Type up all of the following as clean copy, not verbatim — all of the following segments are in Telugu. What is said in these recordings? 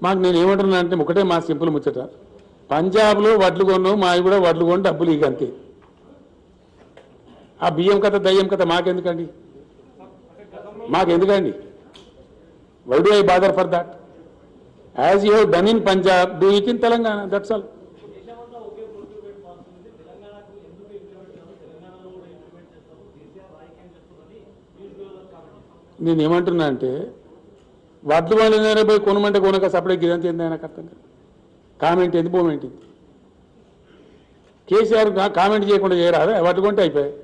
మాకు నేను ఏమంటున్నా అంటే ఒకటే మా సింపుల్ ముచ్చట, పంజాబ్లో వడ్లు కొన్నావు, మావి కూడా వడ్లు కొని డబ్బులు ఇక అంతే. ఆ బియ్యం కథ దయ్యం కథ మాకెందుకండి? Why do I bother for that? As you have done in Punjab, do it in Telangana, that's all. నేను ఏమంటున్నా అంటే వడ్లు వాళ్ళ పోయి కొనమంటే కొనక సపరేట్ గిదంతా ఏంది నాకు అర్థం కాదు. కామెంట్ ఏంది, మూమెంట్ ఏంది? కేసీఆర్ కామెంట్ చేయకుండా చేయరాదా? వడ్లు కొంటే అయిపోయాయి,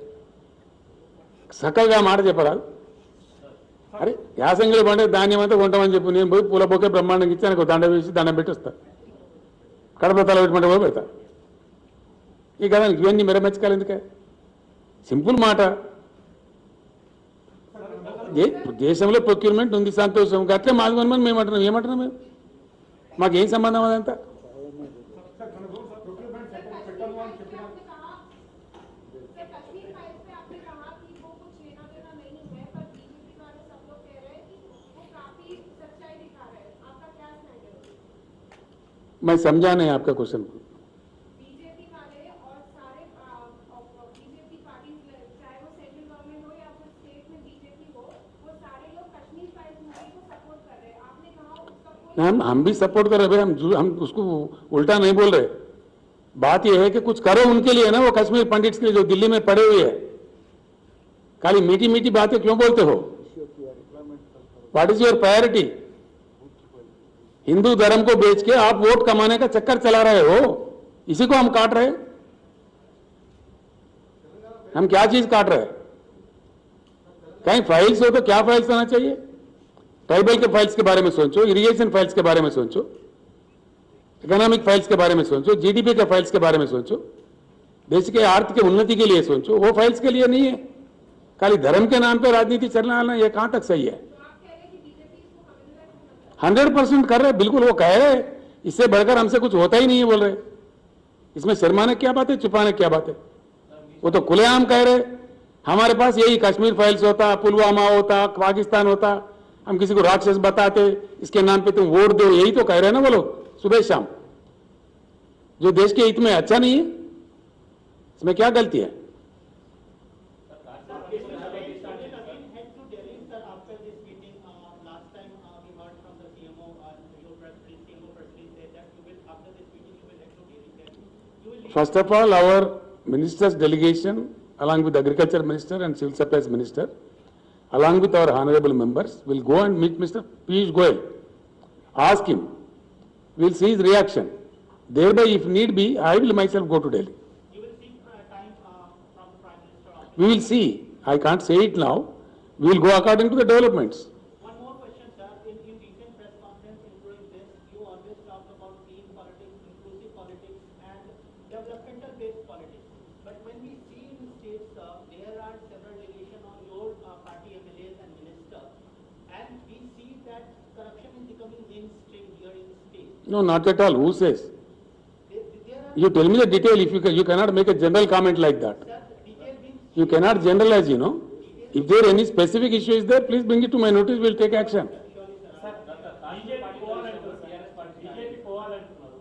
చక్కగా మాట చెప్పరాదు. అరే యాసంగిలో పండే ధాన్యం అంతా కొంటామని చెప్పి నేను పోయి పూల బొకే బ్రహ్మాండంగా ఇచ్చి ఆయనకు దండ వేసి దండం పెట్టి వస్తా, కడప తల పెట్టమంటే పోయి పెడతా. ఈ కదా ఇవన్నీ మెరమెచ్చకాలి ఎందుకే? సింపుల్ మాట. దేశంలో ప్రొక్యూర్మెంట్ ఉంది, సంతోషం. అట్లే మాది కొనమని మేము అంటున్నాం. ఏమంటున్నాం మేము? మాకేం సంబంధం అదంతా? मैं समझा नहीं आपका क्वेश्चन को। बीजेपी वाले और सारे बीजेपी पार्टी चाहे वो सेंट्रल गवर्नमेंट हो या फिर स्टेट में बीजेपी हो, वो सारे लोग कश्मीर फाइल्स मूवी को सपोर्ट कर रहे हैं। आपने कहा उसका कोई हम भी सपोर्ट कर रहे हैं, हम उसको उल्टा नहीं बोल रहे। बात यह है कि कुछ करो उनके लिए ना, वो कश्मीर पंडिट्स के लिए जो दिल्ली में पड़े हुए हैं। खाली मीठी मीठी बातें क्यों बोलते हो? What is your priority? Hindu धर्म को बेच के आप वोट कमाने का चक्कर चला रहे हो, इसी को हम काट रहे हैं। हम क्या चीज काट रहे हैं? कहीं फाइल्स हो तो क्या फाइल्स होना चाहिए? ट्राइबल के फाइल्स के बारे में सोचो, इरिगेशन फाइल्स के बारे में सोचो, इकोनॉमिक फाइल्स के बारे में सोचो, जीडीपी के फाइल्स के बारे में सोचो, देश के आर्थिक उन्नति के लिए सोचो। वो फाइल्स के लिए नहीं है। खाली धर्म के नाम पे राजनीति चलना ये कहां तक सही है? 100% कर रहे, बिल्कुल वो कह रहे। इससे बढ़कर हमसे कुछ होता ही नहीं है बोल रहे। इसमें शर्माने क्या बात है, छुपाने क्या बात है? वो तो खुलेआम कह रहे। हमारे पास यही कश्मीर फाइल्स होता, पुलवामा होता, पाकिस्तान होता, हम किसी को राक्षस बताते, इसके नाम पे तुम वोट दो, यही तो कह रहे हैं ना वो लोग सुबह शाम। जो देश के हित में अच्छा नहीं है, इसमें क्या गलती है? First of all, our minister's delegation, along with the agriculture minister and civil supplies minister, along with our honorable members, will go and meet Mr. Piyush Goyal. Ask him. We'll see his reaction. Thereby, if need be, I will myself go to Delhi. You will seek time from the Prime Minister. We will see. I can't say it now. We will go according to the developments. One more question, sir. In recent press conference, including this, you always talked about clean politics, inclusive politics, and developmental-based politics. But when we see in states, there are several allegations on your party MLAs and ministers, and we see that corruption is becoming mainstream here in state. No, not at all. Who says? You tell me the detail. If you cannot make a general comment like that. Sir, detail means You cannot generalize, you know. If there any specific issue is there, please bring it to my notice. We'll take action. BJP పోవాలంటున్నారు.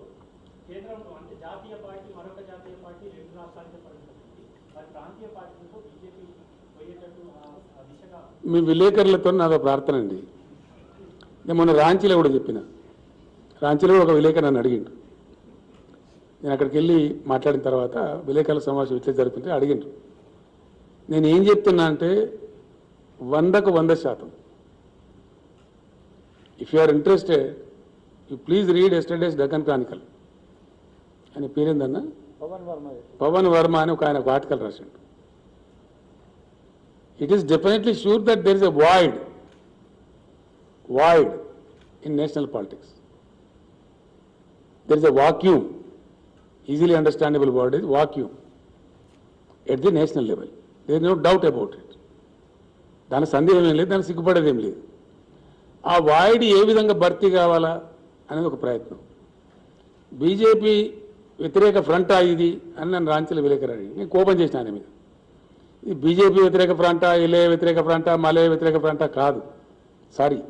కేంద్రంలో అంటే జాతీయ పార్టీ మరొక జాతీయ పార్టీ రెండు రాష్ట్రాలకే పరిమితమైంది. మరి ప్రాంతీయ పార్టీలతో బీజేపీ పోయేటట్టు ఆ దిశగా మీ విలేకరులతో నాదో ప్రార్థన అండి. నేను మొన్న రాంచీలో కూడా చెప్పిన. రాంచీలో ఒక విలేకరు నన్ను అడిగిండు. నేను అక్కడికి వెళ్ళి మాట్లాడిన తర్వాత విలేకరుల సమావేశం ఇట్లా జరుగుతుంటే అడిగిండు. నేను ఏం చెప్తున్నా అంటే 100కు 100%. If you are interested, you please read yesterday's Deccan Chronicle. ఆయన పేరేందన్నా, పవన్ వర్మ అని ఒక ఆయన ఒక ఆర్టికల్ రాసిండు. It is definitely sure that there is a void in national politics. There is a vacuum. Easily understandable word is vacuum at the national level. There is no doubt about it. దాని సందేహం ఏం లేదు, దాన్ని సిగ్గుపడేది ఏం లేదు. ఆ వాయిడ్ ఏ విధంగా భర్తీ కావాలా అనేది ఒక ప్రయత్నం. బీజేపీ వ్యతిరేక ఫ్రంటా ఇది అని నన్ను రాంచీలో విలేకరాడు. నేను కోపం చేసిన ఆయన మీద. ఇది బీజేపీ వ్యతిరేక ఫ్రంటా, ఎల్ఏ వ్యతిరేక ఫ్రంటా, మలయ వ్యతిరేక ఫ్రంటా కాదు. సారీ,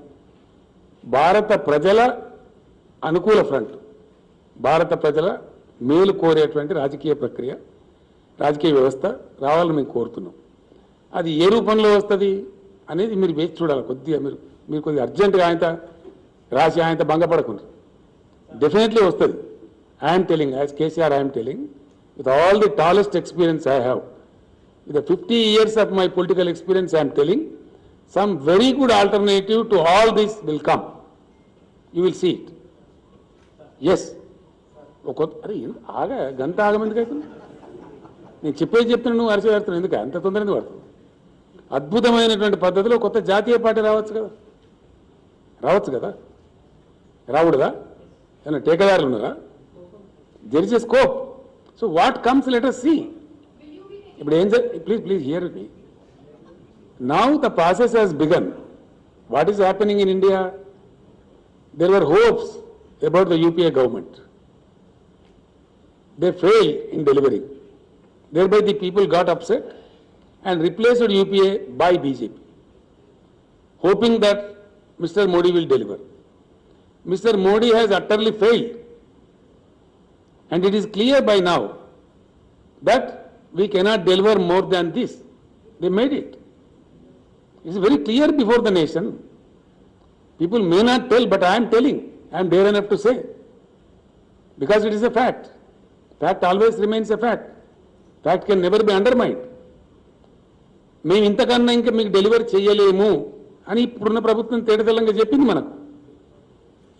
భారత ప్రజల అనుకూల ఫ్రంట్, భారత ప్రజల మేలు కోరేటువంటి రాజకీయ ప్రక్రియ, రాజకీయ వ్యవస్థ రావాలని మేము కోరుతున్నాం. అది ఏ రూపంలో వస్తుంది అనేది మీరు వేచి చూడాలి. కొద్దిగా మీరు కొద్దిగా అర్జెంటుగా రాసి ఆయనతో భంగపడకుండా డెఫినెట్లీ వస్తుంది. I'm telling, as KCR I'm telling, with all the tallest experience I have, with the 50 years of my political experience, I am telling, some very good alternative to all this will come. You will see it. Yes. అరే ఆగా గంట ఆగమెందుకు అవుతుంది? నేను చెప్తున్నా, నువ్వు అరిచి పెడుతున్నావు ఎందుకు? అంత తొందర ఎందుకు పడుతుంది? అద్భుతమైనటువంటి పద్ధతిలో కొత్త జాతీయ పార్టీ రావచ్చు కదా. రాకూడదా? ఏమైనా టేకదారులు ఉన్నారా? There is a scope. So what comes let us see. ఇప్పుడు ఏం please hear me. Now the process has begun. What is happening in India? There were hopes about the UPA government. They fail in delivering. Thereby the people got upset and replaced UPA by BJP, hoping that Mr. Modi will deliver. Mr. Modi has utterly failed, and it is clear by now that we cannot deliver more than this. They made it. It is very clear before the nation. People may not tell, but I am telling. I am dare enough to say, because it is a fact. Fact always remains a fact. Fact can never be undermined. మేము ఇంతకన్నా ఇంకా మీకు డెలివరీ చేయలేము అని ఇప్పుడున్న ప్రభుత్వం తేటతెల్లంగా చెప్పింది మనకు.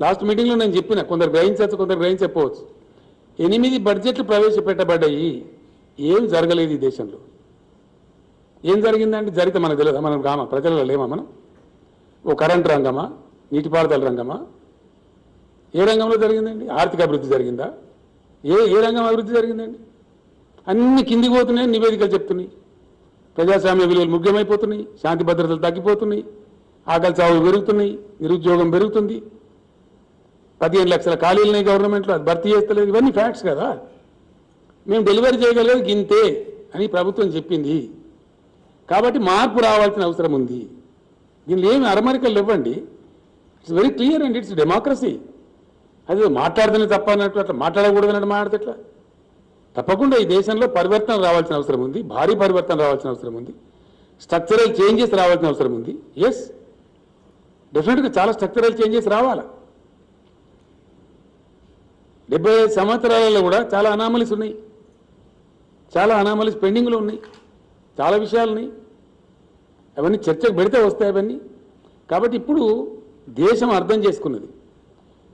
లాస్ట్ మీటింగ్లో నేను చెప్పిన, కొందరు గ్రహించవచ్చు, కొందరు గ్రహించకపోవచ్చు. 8 బడ్జెట్లు ప్రవేశపెట్టబడ్డాయి. ఏం జరగలేదు ఈ దేశంలో. ఏం జరిగిందంటే జరిగితే మనకు తెలియదా? మనం ప్రజలలో లేమా? మనం ఓ కరెంట్ రంగమా, నీటిపారుదల రంగమా, ఏ రంగంలో జరిగిందండి? ఆర్థిక అభివృద్ధి జరిగిందా? ఏ రంగం అభివృద్ధి జరిగిందండి? అన్ని కిందికి పోతున్నాయి, నివేదికలు చెప్తున్నాయి. ప్రజాస్వామ్య విలువలు ముఖ్యమైపోతున్నాయి, శాంతి భద్రతలు తగ్గిపోతున్నాయి, ఆకలి చావులు పెరుగుతున్నాయి, నిరుద్యోగం పెరుగుతుంది, 15 లక్షల ఖాళీలున్నాయి గవర్నమెంట్లో, అది భర్తీ చేస్తలేదు. ఇవన్నీ ఫ్యాక్ట్స్ కదా. మేము డెలివరీ చేయగలిగేది గింతే అని ప్రభుత్వం చెప్పింది. కాబట్టి మార్పు రావాల్సిన అవసరం ఉంది. దీనిలో ఏమి అరమరికలు ఇవ్వండి. It's very clear and it's democracy. అది మాట్లాడుతున్న తప్ప అన్నట్టు అట్లా మాట్లాడకూడదు అన్నట్టు మాట్లాడితే ఎట్లా? తప్పకుండా ఈ దేశంలో పరివర్తన రావాల్సిన అవసరం ఉంది, భారీ పరివర్తన రావాల్సిన అవసరం ఉంది, స్ట్రక్చరల్ చేంజెస్ రావాల్సిన అవసరం ఉంది. ఎస్, డెఫినెట్గా చాలా స్ట్రక్చరల్ చేంజెస్ రావాలి. 75 సంవత్సరాలలో కూడా చాలా అనామలీస్ ఉన్నాయి, చాలా అనామలీస్ పెండింగ్లో ఉన్నాయి, చాలా విషయాలున్నాయి. అవన్నీ చర్చకు పెడితే వస్తాయి అవన్నీ. కాబట్టి ఇప్పుడు దేశం అర్థం చేసుకున్నది.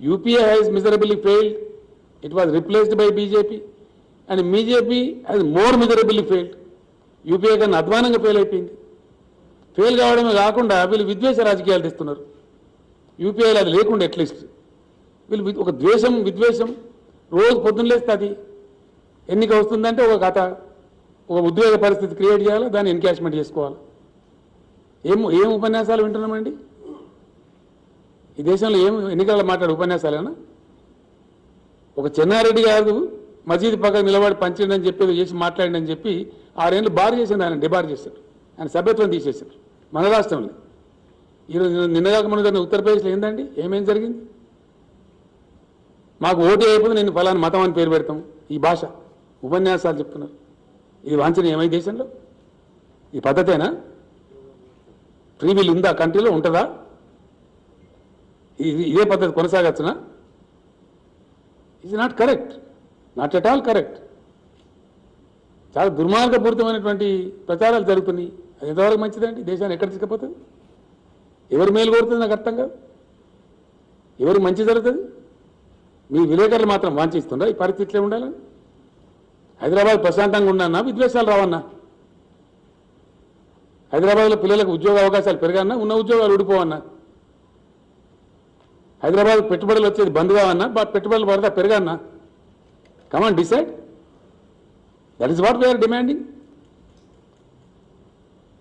UPA has miserably failed, it was replaced by BJP, and BJP has more miserably failed. UPA కన్నా అధ్వానంగా ఫెయిల్ అయిపోయింది. ఫెయిల్ కావడమే కాకుండా వీళ్ళు విద్వేష రాజకీయాలు తెస్తున్నారు. యూపీఐలో అది లేకుండా అట్లీస్ట్ వీళ్ళు ఒక ద్వేషం, విద్వేషం రోజు పొద్దున్న లేస్తే అది ఎన్నిక వస్తుందంటే ఒక కథ, ఒక ఉద్వేగ పరిస్థితి క్రియేట్ చేయాలి, దాన్ని ఎన్కాష్మెంట్ చేసుకోవాలి. ఏం ఉపన్యాసాలు వింటున్నామండి ఈ దేశంలో? ఎన్నికల మాట్లాడే ఉపన్యాసాలేనా? ఒక చెన్నారెడ్డి గారు మసీదు పక్కన నిలబడి పంచిండని చెప్పి చేసి మాట్లాడిందని చెప్పి 6 ఏళ్ళు బార్ చేసింది, ఆయన డిబార్ చేశారు, ఆయన సభ్యత్వం తీసేశారు మన రాష్ట్రంలో. ఈరోజు నిన్నగాక మన జరిగిన ఉత్తరప్రదేశ్లో ఏందండి, ఏమేం జరిగింది? మాకు ఓటు అయిపోతే నేను ఫలానా మతం అని పేరు పెడతాం. ఈ భాష ఉపన్యాసాలు చెప్తున్నారు. ఇది వాంఛనీయమా ఈ దేశంలో? ఈ పద్ధతేనా? ఫ్రీ విల్ ఉందా కంట్రీలో? ఉంటుందా? ఇదే పద్ధతి కొనసాగచ్చునా? It's not correct, not at all correct. చాలా దుర్మార్గపూరితమైనటువంటి ప్రచారాలు జరుగుతున్నాయి. అది ఎంతవరకు మంచిదండి? దేశాన్ని ఎక్కడ తీసుకుపోతుంది? ఎవరు మేలు కోరుతుంది నాకు అర్థం కాదు. ఎవరు మంచి జరుగుతుంది? మీ విలేకరులు మాత్రం వాంఛిస్తుందా ఈ పరిస్థితిలో ఉండాలని? హైదరాబాద్ ప్రశాంతంగా ఉండన్నా, విద్వేషాలు రావన్నా? హైదరాబాద్లో పిల్లలకు ఉద్యోగ అవకాశాలు పెరగన్నా, ఉన్న ఉద్యోగాలు ఊడిపోవన్నా? హైదరాబాద్ పెట్టుబడులు వచ్చేది బంద్ కావన్నా, పెట్టుబడులు పడతా పెరగన్నా? Come on decide. That is what we are demanding.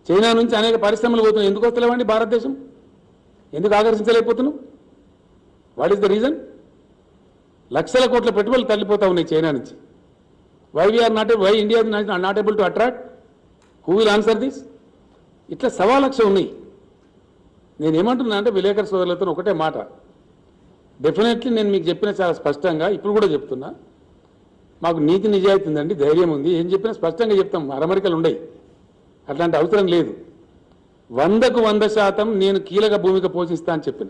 China నుంచి అనేక పరిశ్రమలు పోతున్నాయి, ఎందుకు వస్తలేవండి భారతదేశం? ఎందుకు ఆకర్షించలేకపోతున్నాం? What is the reason? లక్షల కోట్ల పెట్టుబడులు తల్లిపోతా ఉన్నాయి చైనా నుంచి. Why India not able to attract? Who will answer this? ఇట్లా 1.25 లక్ష ఉన్నాయి. నేనేమంటున్నా అంటే విలేకరు సోదరులతో ఒకటే మాట, డెఫినెట్లీ నేను మీకు చెప్పిన చాలా స్పష్టంగా ఇప్పుడు కూడా చెప్తున్నా, మాకు నీతి నిజాయితీ ఉందండి, ధైర్యం ఉంది, ఏం చెప్పినా స్పష్టంగా చెప్తాం, అరమరికలు ఉండయి, అట్లాంటి అవసరం లేదు. 100కు 100% నేను కీలక భూమిక పోషిస్తా అని చెప్పిన.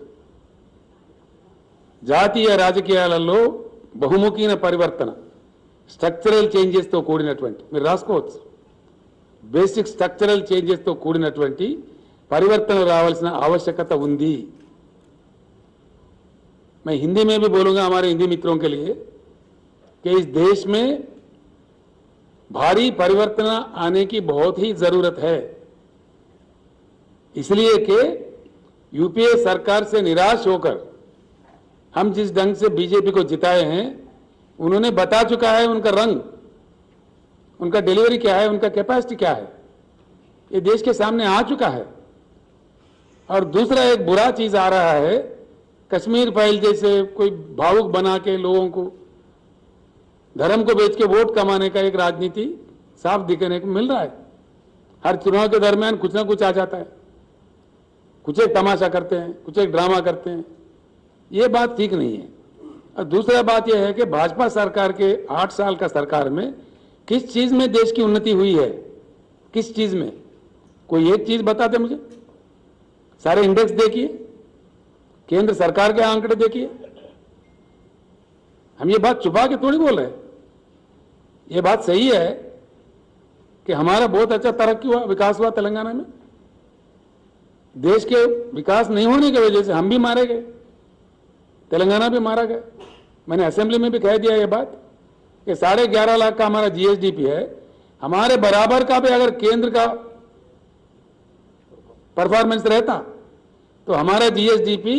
జాతీయ రాజకీయాలలో బహుముఖీన పరివర్తన, స్ట్రక్చరల్ చేంజెస్తో కూడినటువంటి, మీరు రాసుకోవచ్చు, బేసిక్ స్ట్రక్చరల్ చేంజెస్తో కూడినటువంటి పరివర్తన రావాల్సిన आवश्यकता ఉంది. मैं हिंदी में भी बोलूंगा हमारे हिंदी मित्रों के लिए कि इस देश में भारी परिवर्तन आने की बहुत ही जरूरत है, इसलिए कि यूपीए सरकार से निराश होकर हम जिस ढंग से बीजेपी को जिताए हैं, उन्होंने बता चुका है उनका रंग, उनका डिलीवरी क्या है, उनका कैपेसिटी क्या है, ये देश के सामने आ चुका है. और दूसरा एक बुरा चीज आ रहा है, कश्मीर फाइल जैसे कोई भावुक बना के लोगों को धर्म को बेच के वोट कमाने का एक राजनीति साफ दिखने को मिल रहा है. हर चुनाव के दरमियान कुछ ना कुछ आ जाता है, कुछ एक तमाशा करते हैं, कुछ एक ड्रामा करते हैं, ये बात ठीक नहीं है. और दूसरा बात यह है कि भाजपा सरकार के 8 साल का सरकार में किस चीज में देश की उन्नति हुई है, किस चीज में, कोई एक चीज बताते मुझे. सारे इंडेक्स देखिए, केंद्र सरकार के आंकड़े देखिए. हम ये बात छुपा के थोड़ी बोल रहे हैं, ये बात सही है कि हमारा बहुत अच्छा तरक्की हुआ, विकास हुआ तेलंगाना में. देश के विकास नहीं होने की वजह से हम भी मारे गए, तेलंगाना भी मारा गया. मैंने असेंबली में भी कह दिया ये बात कि 11.5 लाख का हमारा जीएसडीपी है, हमारे बराबर का भी अगर केंद्र का परफॉर्मेंस रहता तो हमारा जीएसडीपी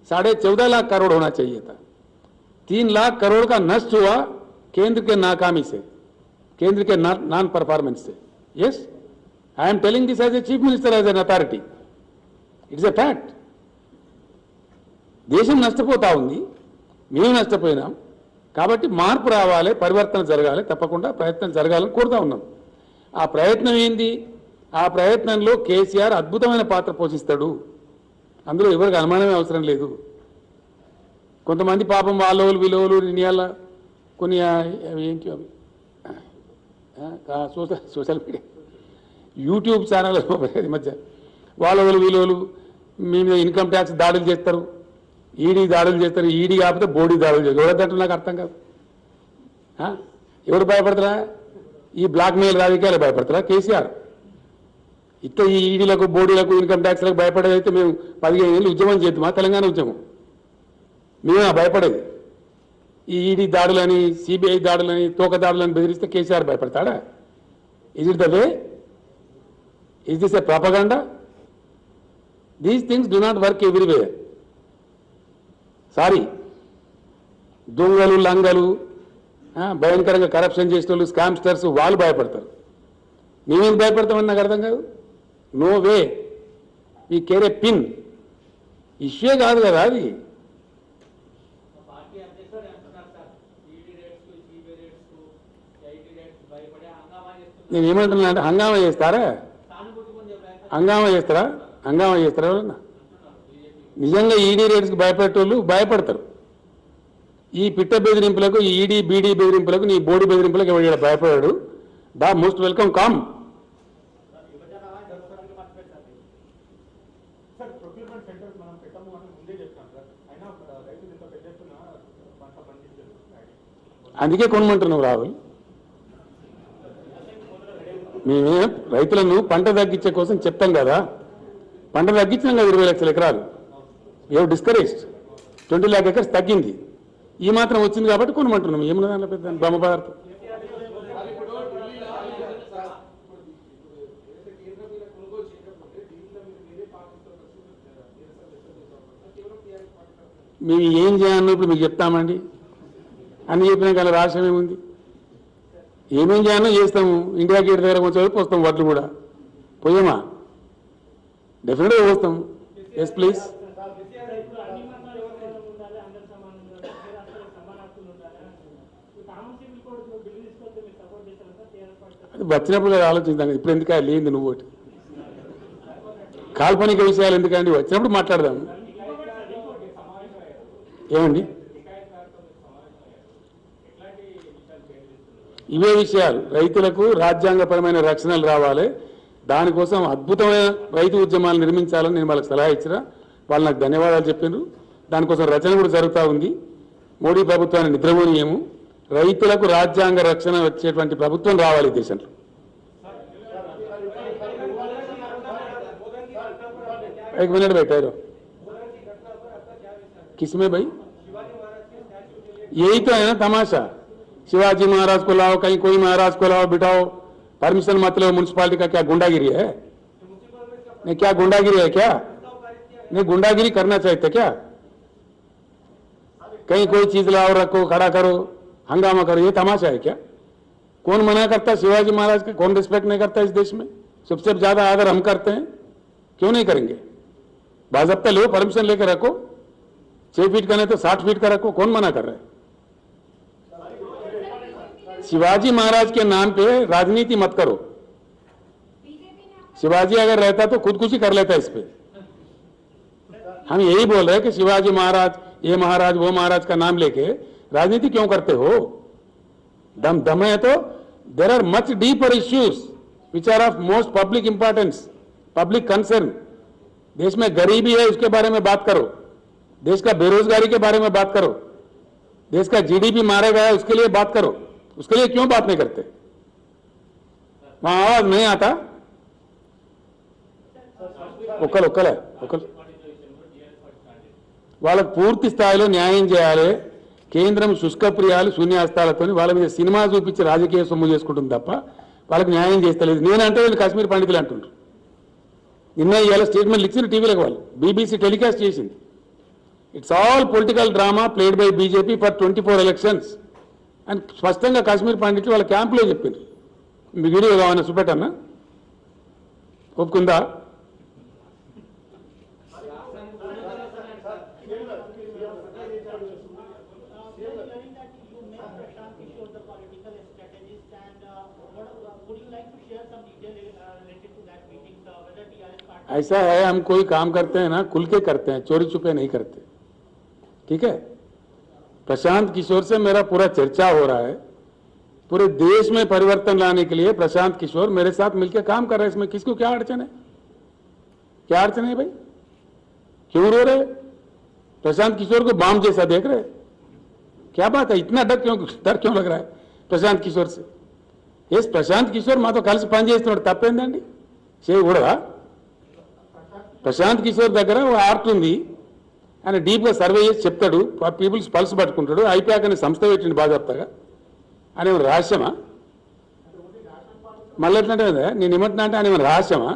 14.5 लाख करोड़ होना चाहिए था. 3 लाख करोड़ का नष्ट हुआ केंद्र के नाकामी से, केंद्र के नॉन परफॉर्मेंस से. Yes, I am telling this as a chief minister, as an authority, it's a fact. దేశం నష్టపోతా ఉంది, మేము నష్టపోయినాం. కాబట్టి మార్పు రావాలి, పరివర్తన జరగాలి, తప్పకుండా ప్రయత్నం జరగాలని కోరుతా ఉన్నాం. ఆ ప్రయత్నం ఏంది? ఆ ప్రయత్నంలో కేసీఆర్ అద్భుతమైన పాత్ర పోషిస్తాడు, అందులో ఎవరికి అనుమానమే అవసరం లేదు. కొంతమంది పాపం వాళ్ళోలు విలువలు నిర్ణయాల కొన్ని ఏంటి అవి సోషల్ మీడియా యూట్యూబ్ ఛానల్ మధ్య వాళ్ళోలు విలువలు మీ మీద ఇన్కమ్ ట్యాక్స్ దాడులు చేస్తారు, ఈడీ దాడులు చేస్తారు, ఈడీ కాకపోతే బోడీ దాడులు చేస్తారు. ఎవరంటే నాకు అర్థం కాదు. ఎవరు భయపడతారా? ఈ బ్లాక్ మెయిల్ రాజకీయాలు భయపడతారా కేసీఆర్? ఇట్లా ఈ ఈడీలకు బోడీలకు ఇన్కమ్ ట్యాక్స్లకు భయపడేదైతే మేము 15 ఏళ్ళు ఉద్యమం చేద్దామా? తెలంగాణ ఉద్యమం మేమే భయపడేది. ఈ ఈడీ దాడులని, సిబిఐ దాడులని, తోక దాడులని బెదిరిస్తే కేసీఆర్ భయపడతాడా? Is it the way? Is this a propaganda? These things do not work everywhere. Sorry, దొంగలు, లంగలు, భయంకరంగా కరప్షన్ చేసిన వాళ్ళు, స్కామ్స్టర్స్, వాళ్ళు భయపడతారు. మేమేం భయపడతామని నాకు అర్థం కాదు. నో వే, ఈ కేరే పిన్ ఇష్యూ కాదు కదా అది. నేను ఏమంటున్నా అంటే హంగామా చేస్తారా? హంగామా చేస్తారా? హంగామా చేస్తారా ఎవరన్నా? నిజంగా ఈడీ రేట్స్కి భయపడేటోళ్ళు భయపడతారు. ఈ పిట్ట బెదిరింపులకు, ఈ ఈడీ బీడీ బెదిరింపులకు, నీ బోడీ బెదిరింపులకు ఎవరు భయపడాడు? దా మోస్ట్ వెల్కమ్ కమ్. అందుకే కొనమంటున్నావు రాహుల్. మేమే రైతులను పంట తగ్గించే కోసం చెప్తాం కదా, పంట తగ్గించినాం కదా 20 లక్షల ఎకరాలు. ఏవో డిస్కరేజ్డ్ 20 lakh acres తగ్గింది, ఈ మాత్రం వచ్చింది కాబట్టి కొనమంటున్నాం. ఏమన్నా దాంట్లో పెద్ద బ్రహ్మ పదార్థం. మేము ఏం చేయాలన్నో ఇప్పుడు మీకు చెప్తామండి. అన్ని చెప్పినా కానీ రాష్ట్రం ఏముంది? ఏమేం చేయాలో చేస్తాము. ఇండియా గేట్ దగ్గర కొంచెం వైపు వస్తాం, వడ్లు కూడా పోయామా? డెఫినెట్గా పోస్తాం. Yes please. అది వచ్చినప్పుడు ఆలోచిస్తాను. ఇప్పుడు ఎందుకు లేనిది నువ్వు ఒకటి కాల్పనిక విషయాలు ఎందుకండి? వచ్చినప్పుడు మాట్లాడదాం. ఏమండి ఇవే విషయాలు రైతులకు రాజ్యాంగపరమైన రక్షణలు రావాలి, దానికోసం అద్భుతమైన రైతు ఉద్యమాలు నిర్మించాలని నేను వాళ్ళకి సలహా ఇచ్చిన. వాళ్ళు నాకు ధన్యవాదాలు చెప్పారు. దానికోసం రచన కూడా జరుగుతూ ఉంది. మోడీ ప్రభుత్వాన్ని నిద్రపోనీయము, రైతులకు రాజ్యాంగ రక్షణ వచ్చేటువంటి ప్రభుత్వం రావాలి దేశంలో. एक मिनट बैठे रहो, किसमें भाई? यही तो है ना तमाशा, शिवाजी महाराज को लाओ, कहीं कोई महाराज को लाओ, बिठाओ, परमिशन मत लो। म्युनिसिपालिटी का क्या गुंडागिरी है? नहीं, क्या गुंडागिरी है क्या? नहीं, गुंडागिरी करना चाहिए था क्या? कहीं कोई चीज लाओ, रखो, खड़ा करो, हंगामा करो, ये तमाशा है क्या? कौन मना करता शिवाजी महाराज का? कौन रिस्पेक्ट नहीं करता इस देश में? सबसे ज्यादा आदर हम करते हैं, क्यों नहीं करेंगे? बाज़ाब्ता लो, परमिशन लेकर रखो, 6 फीट का नहीं तो 60 फीट का रखो, कौन मना कर रहा है? शिवाजी महाराज के नाम पे राजनीति मत करो। शिवाजी अगर रहता तो खुदकुशी कर लेता इस पे। हम यही बोल रहे हैं कि शिवाजी महाराज, ये महाराज, वो महाराज का नाम लेके राजनीति क्यों करते हो? दम है तो there are much deeper issues which are of most public importance, public concern. देश में गरीबी है, उसके बारे में बात करो। देश का बेरोजगारी के बारे में बात करो। देश का जीडीपी मारा गया है, उसके लिए बात करो। उसके लिए क्यों बात नहीं करते? वहां आवाज नहीं आता। ఒక్కలు వాళ్ళకు పూర్తి స్థాయిలో న్యాయం చేయాలి. కేంద్రం శుష్క ప్రియాలు శూన్యాస్తాలతో వాళ్ళ మీద సినిమా చూపించి రాజకీయ సొమ్ము చేసుకుంటుంది తప్ప వాళ్ళకి న్యాయం చేస్తలేదు. నేనంటే వీళ్ళు కాశ్మీర్ పండితులు అంటుండ్రు. నిన్న ఇవాళ స్టేట్మెంట్లు ఇచ్చిన టీవీలకు వాళ్ళు, బీబీసీ టెలికాస్ట్ చేసింది. It's all political drama played by BJP for 24 elections అని స్పష్టంగా కాశ్మీర్ పండితులు వాళ్ళ క్యాంపులో చెప్పింది. మీ వీడియో కావాలన్నా చూపెట్టన్నా, ఒప్పుకుందా? ऐसा है, हम कोई काम करते हैं ना खुल के करते हैं, चोरी छुपे नहीं करते, ठीक है? प्रशांत किशोर से मेरा पूरा चर्चा हो रहा है। पूरे देश में परिवर्तन लाने के लिए प्रशांत किशोर मेरे साथ मिलकर काम कर रहे हैं। इसमें किसको क्या अड़चन है? क्या अड़चन है भाई? क्यों रो रहे? प्रशांत किशोर को बाम जैसा देख रहे? क्या बात है? इतना डर क्यों लग रहा है प्रशांत किशोर से? यस, प्रशांत किशोर मातो కలిసి పని చేస్తున్నాడు, తప్పేందండి? చేయకూడదా? ప్రశాంత్ కిషోర్ దగ్గర ఒక ఆర్ట్ ఉంది. ఆయన డీప్గా సర్వే చేసి చెప్తాడు, పీపుల్స్ పల్స్ పట్టుకుంటాడు. ఐపాక్ అనే సంస్థ పెట్టిండు బాజాప్తగా. ఆయన ఏమైనా రహస్యమా? మళ్ళీ ఎట్లంటే నేను ఏమంటున్నా అంటే ఆయన ఏమైనా రహస్యమా?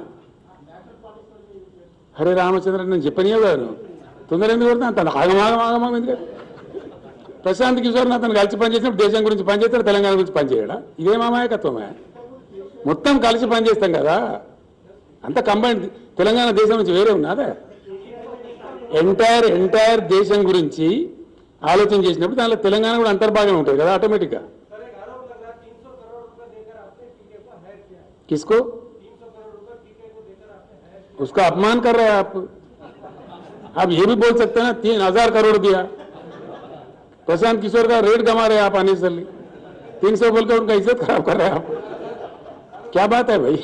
హరే రామచంద్ర, నేను చెప్పనియో కదా, నువ్వు తొందర ఎందుకు కొడతా అంత ఆగమాగమాగమా ఎందుకంటే? ప్రశాంత్ కిషోర్ అతను కలిసి పనిచేసినప్పుడు దేశం గురించి పనిచేస్తాడు, తెలంగాణ గురించి పనిచేయడా? ఇదే మా మాయకత్వమే. మొత్తం కలిసి పనిచేస్తాం కదా, అంత కంబైండ్. తెలంగాణ దేశం నుంచి వేరే ఉన్నదా? ఎంటైర్ దేశం గురించి ఆలోచన చేసినప్పుడు దానిలో తెలంగాణ కూడా అంతర్భాగం ఉంటుంది కదా ఆటోమేటిక్గా. किसको? उसका अपमान कर रहे हैं आप ये भी बोल सकते हैं ना 3000 करोड़ दिया। प्रशांत किशोर का रेट गंवा रहे हैं आप अननेसेसरली। 300 बोलकर उनका इज्जत खराब कर रहे हैं आप। क्या बात है भाई?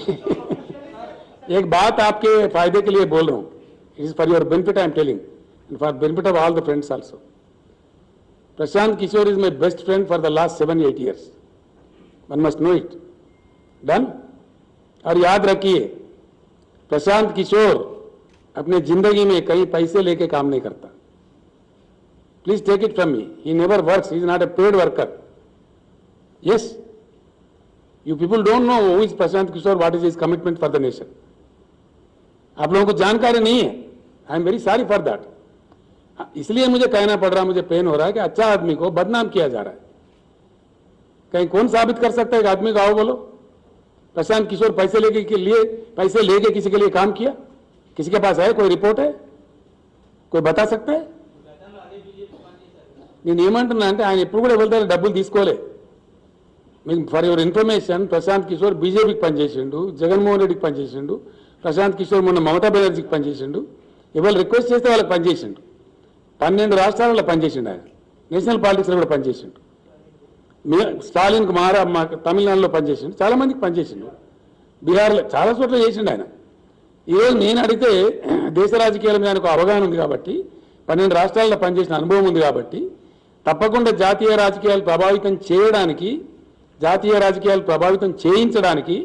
एक बात आपके फायदे के लिए बोल रहा हूं, it is for your benefit I am telling, and for benefit of all the friends also. Prashant Kishor is my best friend for the last 7-8 years. One must know it. Done? और याद रखिए, प्रशांत किशोर अपने जिंदगी में कहीं पैसे लेके काम नहीं करता. Please take it from me, he never works, he is not a paid worker. Yes, you people don't know who is Prashant Kishor, what is his commitment for the nation. आप लोगों को जानकारी नहीं है. I am very sorry for that. इसलिए मुझे कहना पड़ रहा है, मुझे पेन हो रहा है कि अच्छा आदमी को बदनाम किया जा रहा है. कहीं कौन साबित कर सकता है एक आदमी को? आओ बोलो, प्रशांत किशोर पैसे लेके किसी के लिए काम किया? किसी के पास है कोई रिपोर्ट? है कोई बता सकता है? నేను ఏమంటున్నా అంటే ఆయన ఎప్పుడు కూడా వెళ్తారు డబ్బులు తీసుకోలే. మీకు for your information, Prashant Kishor బీజేపీకి పనిచేసిండు, జగన్మోహన్ రెడ్డికి పనిచేసిండు. ప్రశాంత్ కిషోర్ మొన్న మమతా బెనర్జీకి పనిచేసిండు. ఎవరు రిక్వెస్ట్ చేస్తే వాళ్ళకి పనిచేసిండు. 12 రాష్ట్రాలలో పనిచేసిండు ఆయన. నేషనల్ పాలిటిక్స్లో కూడా పనిచేసిండు. స్టాలిన్కి తమిళనాడులో పనిచేసిండు, చాలా మందికి పనిచేసిండు, బీహార్లో చాలా చోట్ల చేసిండు ఆయన. ఈరోజు నేను అడిగితే దేశ రాజకీయాల మీద ఆయనకు అవగాహన ఉంది కాబట్టి, 12 రాష్ట్రాల్లో పనిచేసిన అనుభవం ఉంది కాబట్టి, తప్పకుండా జాతీయ రాజకీయాలు ప్రభావితం చేయడానికి, జాతీయ రాజకీయాలు ప్రభావితం చేయించడానికి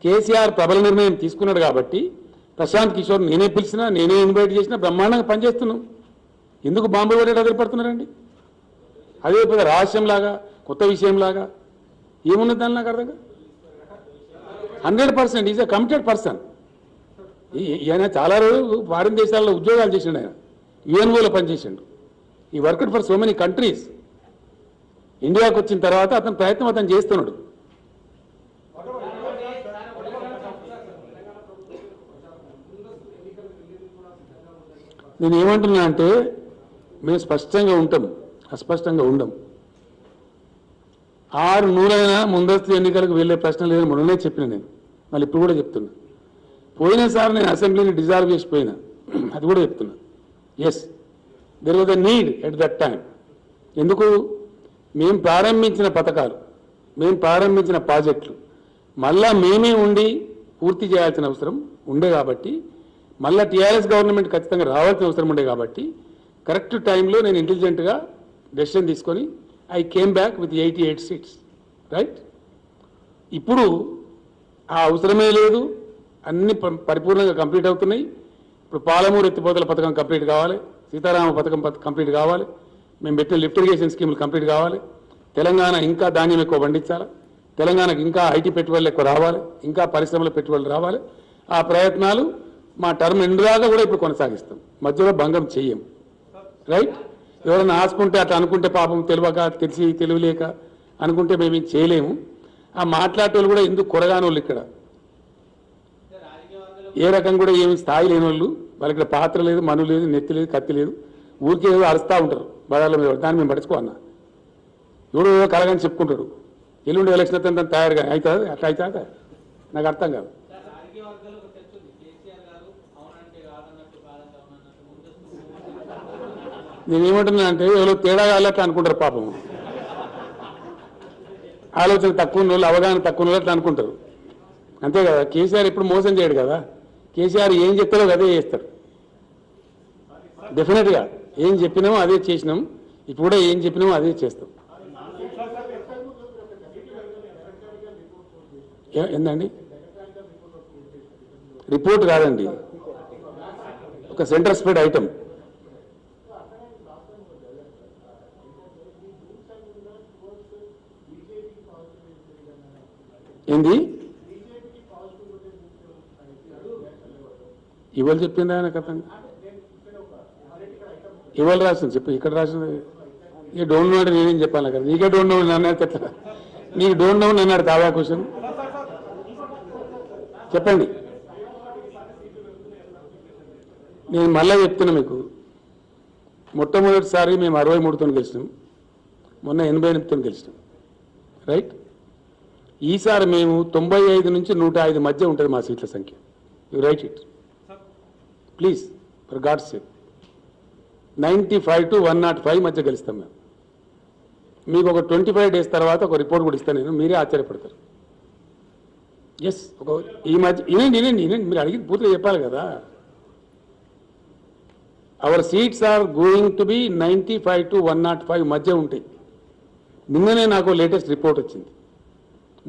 కేసీఆర్ ప్రబల నిర్ణయం తీసుకున్నాడు కాబట్టి, ప్రశాంత్ కిషోర్ నేనే పిలిచినా, నేనే ఇన్వైట్ చేసినా బ్రహ్మాండంగా పనిచేస్తున్నాం. ఎందుకు బాంబు పడేట వదిలిపెడుతున్నారండి? అదే పెద్ద రహస్యంలాగా, కొత్త విషయంలాగా ఏమున్నది దాని నాకు అర్థంగా. 100% ఈజ్ అ కమిటెడ్ పర్సన్. ఈయన చాలా రోజులు ఫారిన్ దేశాల్లో ఉద్యోగాలు చేసిండు. ఆయన యుఎన్ఓలో పనిచేసిండు. ఈ worked for so many countries. ఇండియాకు వచ్చిన తర్వాత అతని ప్రయత్నం అతను చేస్తున్నాడు. నేను ఏమంటున్నా అంటే, మేము స్పష్టంగా ఉంటాం, అస్పష్టంగా ఉండం. 600 ముందస్తు ఎన్నికలకు వెళ్ళే ప్రశ్న లేదని మొన్ననే చెప్పిన నేను, మళ్ళీ ఇప్పుడు కూడా చెప్తున్నా. పోయినసారి నేను అసెంబ్లీని డిజాల్వ్ చేసిపోయినా, అది కూడా చెప్తున్నా. Yes, there was a need at that time. ఎందుకు? మేము ప్రారంభించిన పథకాలు, మేము ప్రారంభించిన ప్రాజెక్టులు మళ్ళా మేమే ఉండి పూర్తి చేయాల్సిన అవసరం ఉండే కాబట్టి, మళ్ళీ టీఆర్ఎస్ గవర్నమెంట్ ఖచ్చితంగా రావాల్సిన అవసరం ఉండే కాబట్టి, కరెక్ట్ టైంలో నేను ఇంటెలిజెంట్గా డెసిషన్ తీసుకొని I came back with 88 seats. Right? ఇప్పుడు ఆ అవసరమే లేదు, అన్ని పరిపూర్ణంగా కంప్లీట్ అవుతున్నాయి. ఇప్పుడు పాలమూరు ఎత్తిపోతల పథకం కంప్లీట్ కావాలి, సీతారామ పథకం కంప్లీట్ కావాలి, మేము పెట్టిన లిఫ్ట్ ఇరిగేషన్ స్కీములు కంప్లీట్ కావాలి, తెలంగాణ ఇంకా ధాన్యం ఎక్కువ పండించాలి, తెలంగాణకు ఇంకా ఐటీ పెట్టుబడులు ఎక్కువ రావాలి, ఇంకా పరిశ్రమల పెట్టుబడులు రావాలి. ఆ ప్రయత్నాలు మా టర్మ్ ఎండ్ దాకా కూడా ఇప్పుడు కొనసాగిస్తాం, మధ్యలో భంగం చెయ్యం. రైట్? ఎవరైనా ఆసుకుంటే అట్లా అనుకుంటే పాపం తెలియక, తెలిసి తెలియలేక అనుకుంటే మేము చేయలేము. ఆ మాట్లాడేటోళ్ళు కూడా ఎందుకు కొరగానోళ్ళు ఇక్కడ, ఏ రకం కూడా ఏమి స్థాయి లేని వాళ్ళు, వాళ్ళకి ఇక్కడ పాత్ర లేదు, మను లేదు, నెత్తి లేదు, కత్తి లేదు, ఊరికే ఏదో అరుస్తూ ఉంటారు బజార్ల మీద. దాన్ని మేము పడుచుకోన్నా, ఎవడో ఏదో కలగని చెప్పుకుంటారు. ఎల్లుండి ఎలక్షన్ అయితే తయారుగా అవుతుంది, అట్లా అవుతుందా? నాకు అర్థం కాదు. నేనేమంటున్నా అంటే, ఎవరో తేడా అట్లా అనుకుంటారు పాపం. ఆలోచన తక్కువ ఉన్న వాళ్ళు, అవగాహన తక్కువ ఉన్న వాళ్ళు అట్లా అనుకుంటారు, అంతే కదా. కేసీఆర్ ఎప్పుడు మోసం చేయడు కదా. కేసీఆర్ ఏం చెప్తారో అదే చేస్తారు. డెఫినెట్గా ఏం చెప్పినామో అదే చేసినాం, ఇప్పుడు కూడా ఏం చెప్పినామో అదే చేస్తాం. ఏందండి? రిపోర్ట్ కాదండి, ఒక సెంటర్ స్ప్రెడ్ ఐటమ్. ఏంది ఇవాళ చెప్పింది ఆయన కథ? ఇవాళ రాసింది చెప్పు, ఇక్కడ రాసింది. ఈ డోంట్ నో అంటే నేనేం చెప్పాలి కదా? నీకే డోంట్ నో నన్ను ఎట్లా? నీకు డోంట్ నో అన్నాడు కాదా క్వశ్చన్? చెప్పండి. నేను మళ్ళీ చెప్తున్నా మీకు, మొట్టమొదటిసారి మేము 63తో గెలిచినాం, మొన్న 88తో గెలిచినాం. రైట్? ఈసారి మేము 95 నుంచి 105 మధ్య ఉంటుంది మా సీట్ల సంఖ్య. You write it please, for God's sake. 95 to 105 మధ్య గెలుస్తాం మేము. మీకు ఒక 25 days తర్వాత ఒక రిపోర్ట్ కూడా ఇస్తాను నేను, మీరే ఆశ్చర్యపడతారు. ఎస్, ఈ మధ్య వినండి, మీరు అడిగి పూర్తిగా చెప్పాలి కదా. Our seats are going to be 95 to 105 మధ్య ఉంటాయి. నిన్ననే నాకు లేటెస్ట్ రిపోర్ట్ వచ్చింది,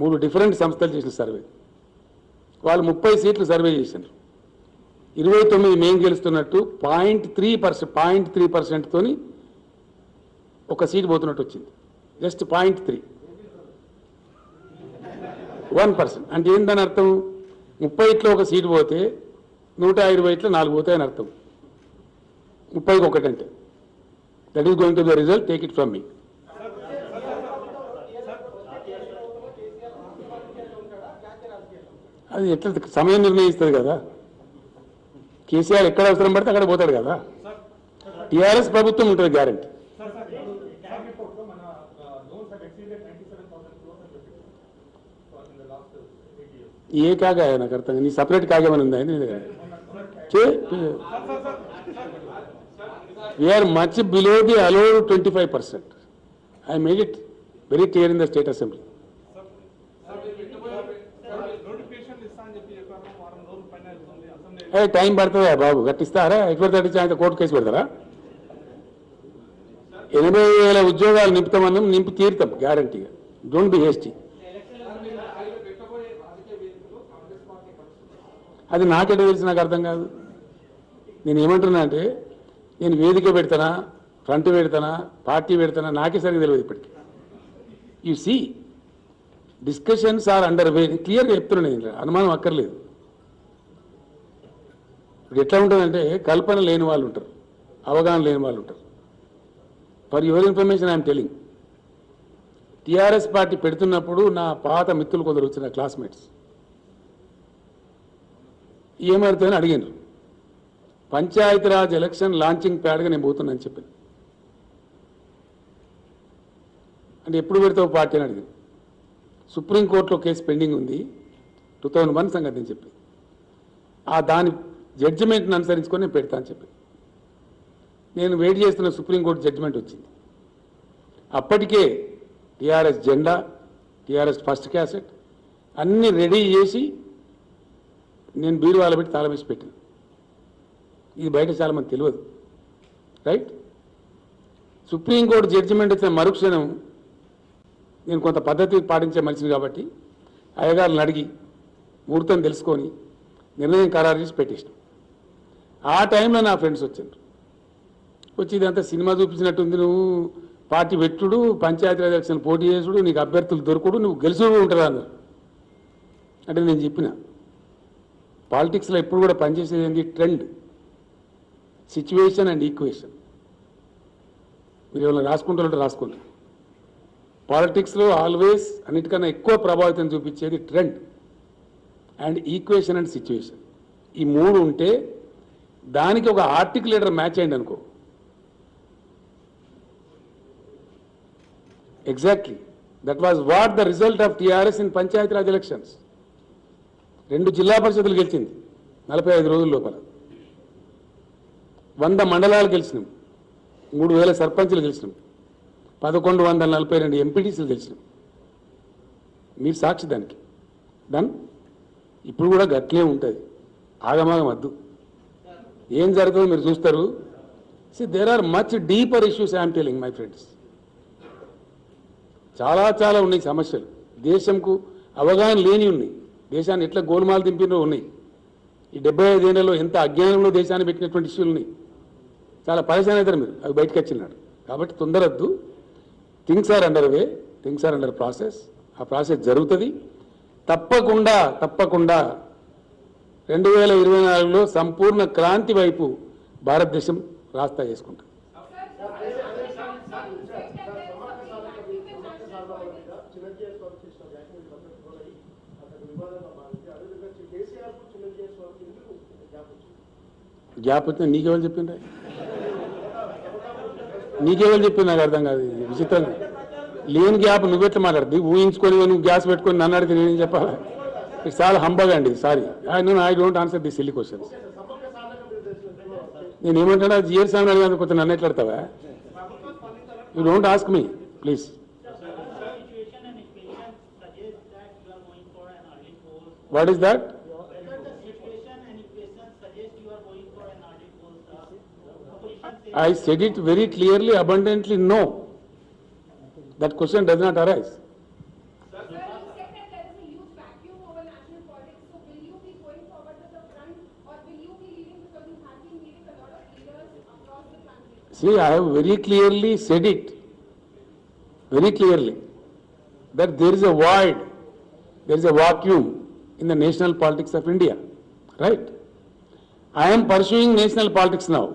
3 డిఫరెంట్ సంస్థలు చేసిన సర్వే. వాళ్ళు 30 సీట్లు సర్వే చేశారు. 29 మేము గెలుస్తున్నట్టు 0.3% తోని ఒక సీట్ పోతున్నట్టు వచ్చింది. జస్ట్ 0.3, 1%. అంటే ఏందని అర్థం? 30లో ఒక సీటు పోతే 120లో 4 పోతాయని అర్థం. 30కి 1 అంటే that is going to the result, take it from మీ. అది ఎట్లా సమయం నిర్ణయిస్తుంది కదా. కేసీఆర్ ఎక్కడ అవసరం పడితే అక్కడ పోతాడు కదా. టీఆర్ఎస్ ప్రభుత్వం ఉంటుంది గ్యారెంటీ. ఏ కాగా నాకు అర్థం, నీ సపరేట్ కాగేమని ఉందా? We are much below the allowed 25%. I made it very clear in the State Assembly. Time పడుతుందా బాబు, గట్టిస్తారా? ఎటువంటి తట్టించి ఆయన కోర్టు కేసు పెడతారా? 80,000 ఉద్యోగాలు నింపుతామన్నాం, నింపి తీరుతాం గ్యారంటీగా. Don't be hasty. అది నాకెట తెలిసి నాకు అర్థం కాదు. నేను ఏమంటున్నా అంటే, నేను వేదిక పెడతానా, ఫ్రంట్ పెడతానా, పార్టీ పెడతానా, నాకే సరిగ్గా తెలియదు ఇప్పటికి. You see discussions are under way. క్లియర్గా చెప్తున్నాను, నేను అనుమానం అక్కర్లేదు. ఇప్పుడు ఎట్లా ఉంటుందంటే, కల్పన లేని వాళ్ళు ఉంటారు, అవగాహన లేని వాళ్ళు ఉంటారు. For your information I'm telling, TRS party పెడుతున్నప్పుడు నా పాత మిత్రులు కొందరు వచ్చిన క్లాస్మేట్స్ ఏమవుతుందని అడిగారు. పంచాయతీరాజ్ ఎలక్షన్ లాంచింగ్ ప్యాడ్గా నేను పోతున్నాను చెప్పాను. అంటే ఎప్పుడు పెడతావు పార్టీ అని అడిగాను. సుప్రీంకోర్టులో కేసు పెండింగ్ ఉంది, 2001 సంగతి అని చెప్పి, ఆ దాని జడ్జిమెంట్ని అనుసరించుకొని నేను పెడతా అని చెప్పి నేను వెయిట్ చేస్తున్న సుప్రీంకోర్టు జడ్జిమెంట్ వచ్చింది. అప్పటికే టీఆర్ఎస్ జెండా, టీఆర్ఎస్ ఫస్ట్ క్యాసెట్ అన్నీ రెడీ చేసి నేను బీరువాల పెట్టి తాళం వేసి పెట్టాను. ఇది బయట చాలా మంది తెలియదు, రైట్? సుప్రీంకోర్టు జడ్జిమెంట్ వచ్చిన మరుక్షణం నేను కొంత పద్ధతి పాటించే మనిషిని కాబట్టి అయ్యగారులను అడిగి ముహూర్తం తెలుసుకొని నిర్ణయం ఖరారు చేసి పెట్టేసాం. ఆ టైంలో నా ఫ్రెండ్స్ వచ్చారు. వచ్చి ఇదంతా సినిమా చూపించినట్టుంది, నువ్వు పార్టీ పెట్టుడు, పంచాయతీరాజ్ ఎలక్షన్ పోటీ చేసుడు, నీకు అభ్యర్థులు దొరకడు, నువ్వు గెలుచుడు ఉంటారా అన్నారు. అంటే నేను చెప్పిన, పాలిటిక్స్లో ఎప్పుడు కూడా పనిచేసేది ఏంటి? Trend, situation and equation. మీరు ఏమైనా రాసుకుంటారంటే రాసుకోండి. పాలిటిక్స్లో ఆల్వేస్ అన్నిటికన్నా ఎక్కువ ప్రభావితం చూపించేది trend and equation and situation. ఈ మూడు ఉంటే దానికి ఒక ఆర్టికులేటర్ మ్యాచ్ అయింది అనుకో. Exactly that was what the result of TRS in Panchayati Raj elections. 2 జిల్లా పరిషత్తులు గెలిచింది 45 రోజుల లోపల. 100 మండలాలు గెలిచినాం, 3,000 సర్పంచులు గెలిచినాం, 1142 ఎంపీటీసీలు గెలిచినాం. మీరు సాక్షి దానికి. డన్. ఇప్పుడు కూడా గట్లే ఉంటుంది, ఆగమాగం వద్దు. ఏం జరుగుతుందో మీరు చూస్తారు. See there are much deeper issues I'm telling my friends. చాలా చాలా ఉన్నాయి సమస్యలు, దేశంకు అవగాహన లేని ఉన్నాయి, దేశాన్ని ఎట్లా గోల్మాలు దింపినో ఉన్నాయి. ఈ 75 ఏళ్లలో ఎంత అజ్ఞానంలో దేశాన్ని పెట్టినటువంటి ఇష్యూలు ఉన్నాయి. చాలా పరిశాన్ అవుతారు మీరు అవి బయటకు వచ్చినాడు. కాబట్టి తొందరద్దు. Things are under way, things are under process. ఆ ప్రాసెస్ జరుగుతుంది తప్పకుండా. తప్పకుండా 2024లో సంపూర్ణ క్రాంతి వైపు భారతదేశం రాస్తా చేసుకుంటుంది. గ్యాప్ వచ్చిన నీకెవరు చెప్పిండ్రా? నీకెవరు చెప్పింది నాకు అర్థం కాదు. ఇది విచిత్రంగా లేని గ్యాప్ నువ్వెట్లా మాట్లాడుతుంది? ఊహించుకొని నువ్వు గ్యాస్ పెట్టుకొని నన్ను అడిగితే నేనేం చెప్పాలా? ఇట్స్ చాలా హంబగా అండి. Sorry, I don't answer the silly questions. నేను ఏమంటాడా జిఎస్ అని అడిగాను, కొంచెం నన్ను ఎట్లాడతావా? You don't ask me please. What is that? I said it very clearly, abundantly, no. That question does not arise. Sir, you said that there is a huge vacuum over national politics. So will you be going forward to the front, or will you be leaving because you have been meeting a lot of leaders across the country? See, I have very clearly said it, very clearly, that there is a void, there is a vacuum in the national politics of India, right? I am pursuing national politics now.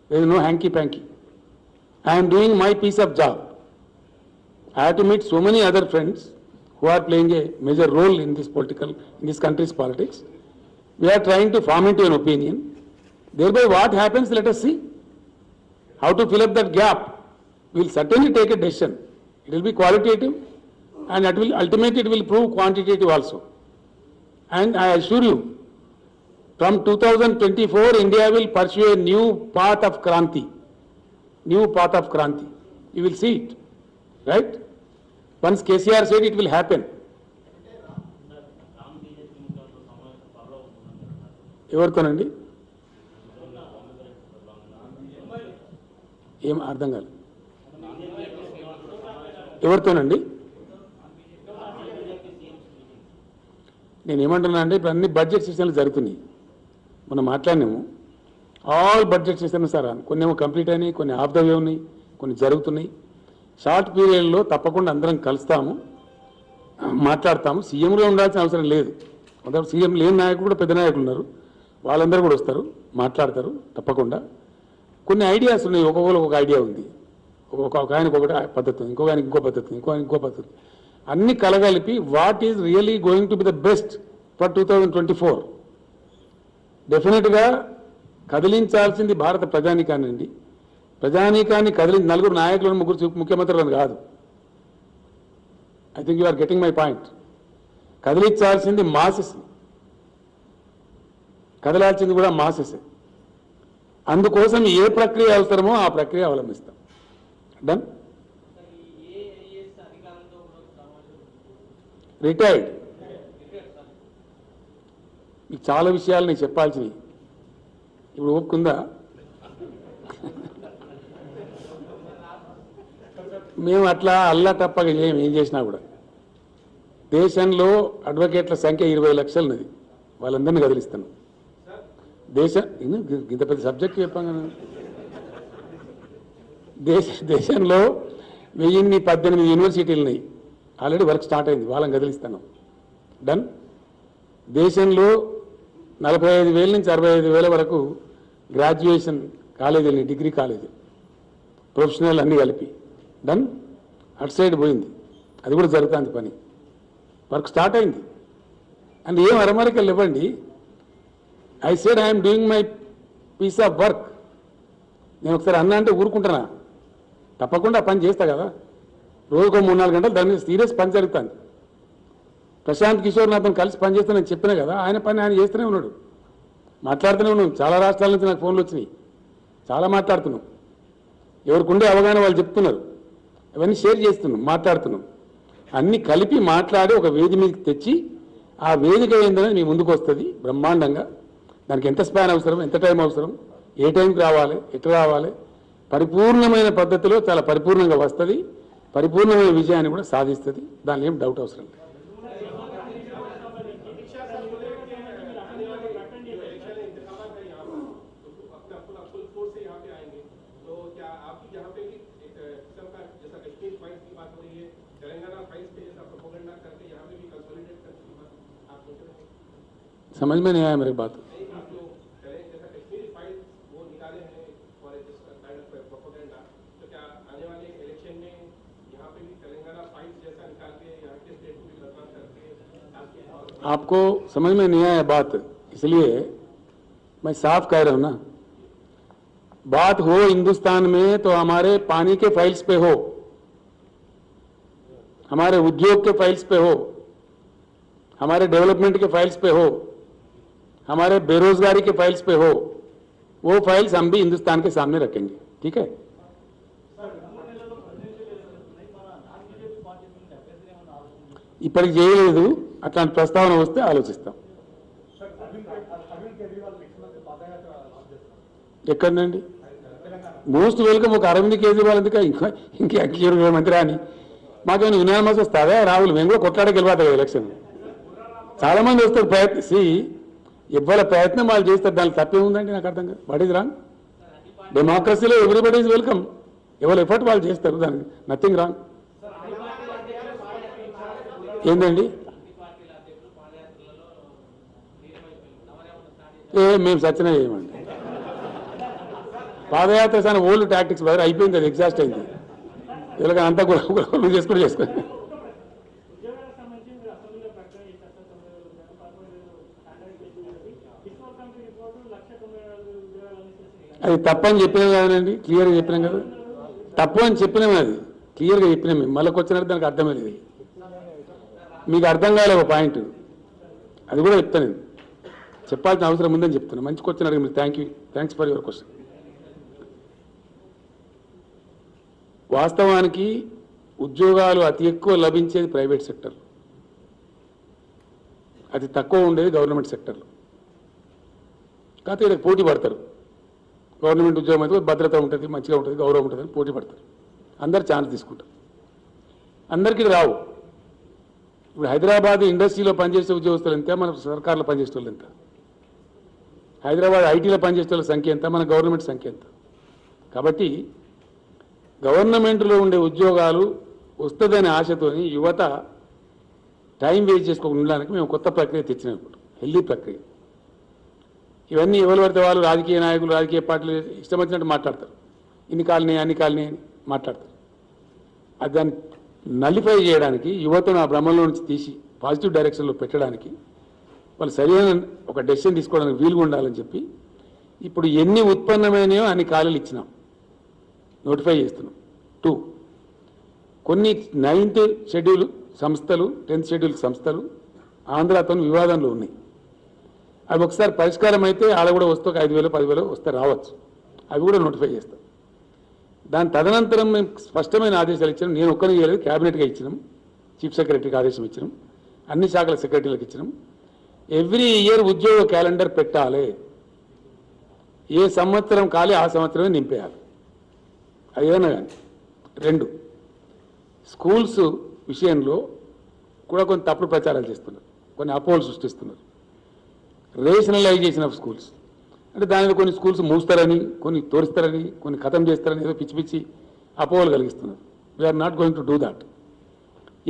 There is no hanky-panky. I am doing my piece of job. I have to meet so many other friends who are playing a major role in this country's politics. We are trying to form into an opinion. Thereby what happens, let us see. How to fill up that gap. We will certainly take a decision. It will be qualitative and ultimately it will prove quantitative also. And I assure you, from 2024, India will pursue a new path of Kranti. new path of Kranti. You will see it, right? Once KCR said it will happen. ఎవరితోనండి? ఏం అర్థం కాలేదు. ఎవరితోనండి? నేను ఏమంటున్నా అంటే ఇప్పుడు అన్ని బడ్జెట్ సెషన్లు జరుగుతున్నాయి. మనం మాట్లాడినాము ఆల్ బడ్జెట్ సెషన్ సార్, కొన్ని ఏమో కంప్లీట్ అయినాయి, కొన్ని ఆఫ్ ద వే ఉన్నాయి, కొన్ని జరుగుతున్నాయి. షార్ట్ పీరియడ్లో తప్పకుండా అందరం కలుస్తాము, మాట్లాడతాము. సీఎంలో ఉండాల్సిన అవసరం లేదు. కొందరు సీఎం లేని నాయకులు కూడా పెద్ద నాయకులు ఉన్నారు, వాళ్ళందరూ కూడా వస్తారు, మాట్లాడతారు తప్పకుండా. కొన్ని ఐడియాస్ ఉన్నాయి, ఒక్కొక్కరు ఒక ఐడియా ఉంది. ఒక ఆయనకు ఒకటి పద్ధతి ఉంది, ఇంకో ఆయనకి ఇంకో పద్ధతి ఉంది, ఇంకో పద్ధతి. అన్ని కలగలిపి what is really going to be the best for 2024. డెఫినెట్గా కదిలించాల్సింది భారత ప్రజానీకాన్ని. ప్రజానీకాన్ని కదిలించి నలుగురు నాయకులను, ముగ్గురు ముఖ్యమంత్రులను కాదు. I think you are getting my point. కదిలించాల్సింది మాసెస్, కదలాల్సింది కూడా మాసెస్. అందుకోసం ఏ ప్రక్రియ అవసరమో ఆ ప్రక్రియ అవలంబిస్తాం. డన్. రిటైర్డ్. మీకు చాలా విషయాలు నేను చెప్పాల్సినవి. ఇప్పుడు ఒప్పుకుందా? మేము అట్లా అల్లటప్పగా ఏం చేసినా కూడా దేశంలో అడ్వకేట్ల సంఖ్య 20 లక్షలు ఉన్నది. వాళ్ళందరినీ కదిలిస్తాను. ఇంత పెద్ద సబ్జెక్ట్ చెప్పాను కదా. దేశంలో 1018 యూనివర్సిటీలు ఉన్నాయి. ఆల్రెడీ వర్క్ స్టార్ట్ అయింది, వాళ్ళని కదిలిస్తాను. డన్. దేశంలో 45,000 నుంచి 65,000 వరకు గ్రాడ్యుయేషన్ కాలేజీలు, డిగ్రీ కాలేజీలు, ప్రొఫెషనల్ అన్నీ కలిపి. డన్. అటు సైడ్ పోయింది, అది కూడా జరుగుతుంది పని. వర్క్ స్టార్ట్ అయింది. అండ్ ఏం అరమరికలు ఇవ్వండి. I said I'm doing my piece of work. నేను ఒకసారి అన్నా అంటే ఊరుకుంటున్నా, తప్పకుండా పని చేస్తా కదా. రోజుకో 3-4 గంటలు దాని మీద సీరియస్ పని జరుగుతుంది. ప్రశాంత్ కిషోర్ నాతో కలిసి పని చేస్తానని చెప్పినా కదా, ఆయన పని ఆయన చేస్తూనే ఉన్నాడు, మాట్లాడుతూనే ఉన్నాం. చాలా రాష్ట్రాల నుంచి నాకు ఫోన్లు వచ్చినాయి, చాలా మాట్లాడుతున్నాం. ఎవరికి ఉండే అవగాహన వాళ్ళు చెప్తున్నారు, అవన్నీ షేర్ చేస్తున్నాం, మాట్లాడుతున్నాం. అన్నీ కలిపి మాట్లాడి ఒక వేదిక మీదకి తెచ్చి, ఆ వేదిక ఏందనేది మీ ముందుకు వస్తుంది బ్రహ్మాండంగా. దానికి ఎంత స్పాన్ అవసరం, ఎంత టైం అవసరం, ఏ టైంకి రావాలి, ఎట్లా రావాలి, పరిపూర్ణమైన పద్ధతిలో చాలా పరిపూర్ణంగా వస్తుంది. పరిపూర్ణమైన విజయాన్ని కూడా సాధిస్తుంది. దానిలో ఏం డౌట్ అవసరం లేదు. समझ में नहीं आया मेरी बात. आपको समझ में नहीं आया बात, इसलिए मैं साफ कह रहा हूं ना. बात हो हिंदुस्तान में तो हमारे पानी के फाइल्स पे हो, हमारे उद्योग के फाइल्स पे हो, हमारे डेवलपमेंट के फाइल्स पे हो, हमारे बेरोजगारी के फाइल्स पे हो. वो फाइल्स हम भी हिंदुस्तान के सामने रखेंगे. ठीक है. ఇప్పటికి చేయలేదు. అట్లాంటి ప్రస్తావన వస్తే ఆలోచిస్తాం. ఎక్కడండి? Most welcome. ఒక అరవింద్ కేజ్రీవాల్ ఎందుక ఇంకా మంత్రి అని మాకేమైనా యునానిమస్ వస్తుందా? రాహుల్ మేము కూడా కొట్లాడకి వెళ్ళిపోతాం కదా ఎలక్షన్. చాలా మంది వస్తారు ప్రయత్నించి, ఎవరి ప్రయత్నం వాళ్ళు చేస్తారు. దానికి తప్పే ఉందండి నాకు అర్థం కాదు. What is wrong? డెమోక్రసీలో ఎవ్రీబడి ఈజ్ వెల్కమ్. ఎవరి ఎఫర్ట్ వాళ్ళు చేస్తారు, దానికి నథింగ్ రాంగ్. ఏందండి? మేము సత్యనే చేయమండి. పాదయాత్ర సార్ ఓల్డ్ టాక్టిక్స్ బదులు అయిపోయింది, అది ఎగ్జాస్ట్ అయింది. వీళ్ళకి అంతా కూడా చేసుకోండి. అది తప్పని చెప్పినాం కదండి, క్లియర్గా చెప్పినాం కదా. తప్పు అని చెప్పినాం, అది క్లియర్గా చెప్పినాం. మేము మళ్ళీ వచ్చినట్టు దానికి అర్థమే లేదు. మీకు అర్థం కాలే ఒక పాయింట్, అది కూడా చెప్తాను. నేను చెప్పాల్సిన అవసరం ఉందని చెప్తున్నాను. మంచి క్వశ్చన్ అడిగి మీరు థ్యాంక్స్ ఫర్ యువర్ క్వశ్చన్. వాస్తవానికి ఉద్యోగాలు అతి ఎక్కువ లభించేది ప్రైవేట్ సెక్టర్, అతి తక్కువ ఉండేది గవర్నమెంట్ సెక్టర్లో. కాకపోతే వీళ్ళకి పోటీ పడతారు. గవర్నమెంట్ ఉద్యోగం అయితే భద్రత ఉంటుంది, మంచిగా ఉంటుంది, గౌరవం ఉంటుంది అని పోటీ పడతారు. అందరు ఛాన్స్ తీసుకుంటారు. అందరికీ రావు. ఇప్పుడు హైదరాబాద్ ఇండస్ట్రీలో పనిచేసే ఉద్యోగస్తులు ఎంత, మన సర్కార్లో పనిచేసే వాళ్ళు ఎంత, హైదరాబాద్ ఐటీలో పనిచేసే వాళ్ళ సంఖ్య ఎంత, మన గవర్నమెంట్ సంఖ్య ఎంత. కాబట్టి గవర్నమెంట్లో ఉండే ఉద్యోగాలు వస్తుందనే ఆశతోని యువత టైం వేస్ట్ చేసుకోకుండా ఉండడానికి మేము కొత్త ప్రక్రియ తెచ్చినాం. ఇప్పుడు హెల్దీ ప్రక్రియ. ఇవన్నీ ఎవరు పడితే వాళ్ళు రాజకీయ నాయకులు, రాజకీయ పార్టీలు ఇష్టం వచ్చినట్టు మాట్లాడతారు. ఇన్ని కాలనీ అన్ని కాలనీ అని మాట్లాడతారు. అది దాన్ని నలిఫై చేయడానికి, యువతను ఆ భ్రమంలో నుంచి తీసి పాజిటివ్ డైరెక్షన్లో పెట్టడానికి, వాళ్ళు సరైన ఒక డెసిషన్ తీసుకోవడానికి వీలుగా ఉండాలని చెప్పి ఇప్పుడు ఎన్ని ఉత్పన్నమైనాయో అన్ని ఖాళీలు ఇచ్చినాం, నోటిఫై చేస్తున్నాం. 2, కొన్ని 9th షెడ్యూల్ సంస్థలు, 10th షెడ్యూల్ సంస్థలు ఆంధ్రాతో వివాదంలో ఉన్నాయి. అవి ఒకసారి పరిష్కారం అయితే ఆడ కూడా వస్తే 5,000 10,000 వస్తే రావచ్చు. అవి కూడా నోటిఫై చేస్తాం. దాని తదనంతరం మేము స్పష్టమైన ఆదేశాలు ఇచ్చినాం. నేను ఒక్కరిని చేయలేదు, క్యాబినెట్గా ఇచ్చినాం, చీఫ్ సెక్రటరీకి ఆదేశం ఇచ్చినాం, అన్ని శాఖల సెక్రటరీలకు ఇచ్చినాం. ఎవ్రీ ఇయర్ ఉద్యోగ క్యాలెండర్ పెట్టాలి. ఏ సంవత్సరం ఖాళీ ఆ సంవత్సరమే నింపేయాలి. అది ఏదైనా కానీ. 2, స్కూల్స్ విషయంలో కూడా కొన్ని తప్పుడు ప్రచారాలు చేస్తున్నారు, కొన్ని అపోహలు సృష్టిస్తున్నారు. రేషనలైజేషన్ ఆఫ్ స్కూల్స్ అంటే దానిలో కొన్ని స్కూల్స్ మూస్తారని, కొన్ని తోరిస్తారని, కొన్ని ఖతం చేస్తారని ఏదో పిచ్చి పిచ్చి అపోహలు కలిగిస్తున్నారు. We are not going to do that.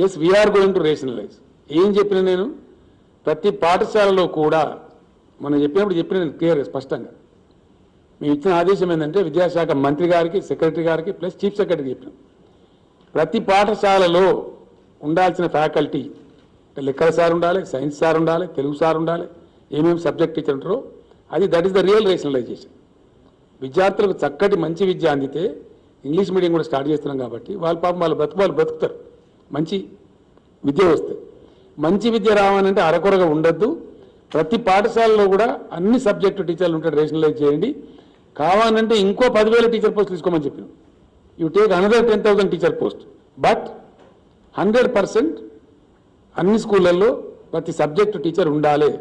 Yes, we are going to rationalize. ఏం చెప్పిన నేను ప్రతి పాఠశాలలో కూడా మనం చెప్పిన నేను క్లియర్గా స్పష్టంగా మేము ఇచ్చిన ఆదేశం ఏంటంటే విద్యాశాఖ మంత్రి గారికి, సెక్రటరీ గారికి ప్లస్ చీఫ్ సెక్రటరీకి చెప్పినాం. ప్రతి పాఠశాలలో ఉండాల్సిన ఫ్యాకల్టీ లెక్కల సార్ ఉండాలి, సైన్స్ సార్ ఉండాలి, తెలుగు సార్ ఉండాలి, ఏమేమి సబ్జెక్ట్ టీచర్ ఉంటారో అది that is the real rationalisation. విద్యార్థులకు చక్కటి మంచి విద్య అందితే ఇంగ్లీష్ మీడియం కూడా స్టార్ట్ చేస్తున్నాం కాబట్టి వాళ్ళ పాపం వాళ్ళు బ్రతుకుతారు. మంచి విద్య వస్తే, మంచి విద్య రావాలంటే అరకొరగా ఉండొద్దు. ప్రతి పాఠశాలలో కూడా అన్ని సబ్జెక్టు టీచర్లు ఉంటారు, రేషనలైజ్ చేయండి. కావాలంటే ఇంకో 10,000 టీచర్ పోస్టులు తీసుకోమని చెప్పినాం. You take another 10,000 teacher post, but 100% అన్ని స్కూళ్ళల్లో ప్రతి సబ్జెక్టు టీచర్ ఉండాలి.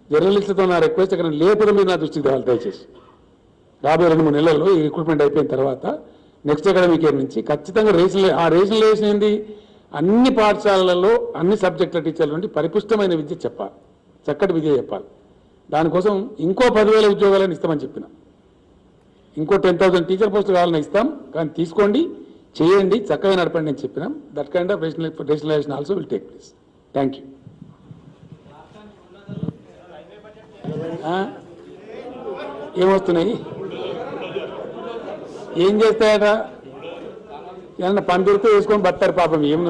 జర్నలిస్టులతో నా రిక్వెస్ట్, అక్కడ లేకపోతే మీరు నా దృష్టికి రావాలి దయచేసి. రాబోయే 2-3 నెలల్లో ఈ రిక్రూట్మెంట్ అయిపోయిన తర్వాత నెక్స్ట్ అకాడమిక్ ఇయర్ నుంచి ఖచ్చితంగా రేషనలైజేషన్ ఏంది, అన్ని పాఠశాలలలో అన్ని సబ్జెక్టుల టీచర్ల నుండి పరిపుష్టమైన విద్య చెప్పాలి, చక్కటి విద్య చెప్పాలి. దానికోసం ఇంకో 10,000 ఉద్యోగాలను ఇస్తామని చెప్పిన. ఇంకో 10,000 టీచర్ పోస్టులు కావాలని ఇస్తాం, కానీ తీసుకోండి, చేయండి, చక్కగా నడపండి అని చెప్పినాం. That kind of rationalization also will take place. Thank you. ఏమొస్తున్నాయి, ఏం చేస్తాయట, ఏమన్నా పని దొరికితే వేసుకొని బతారు పాపం. ఏం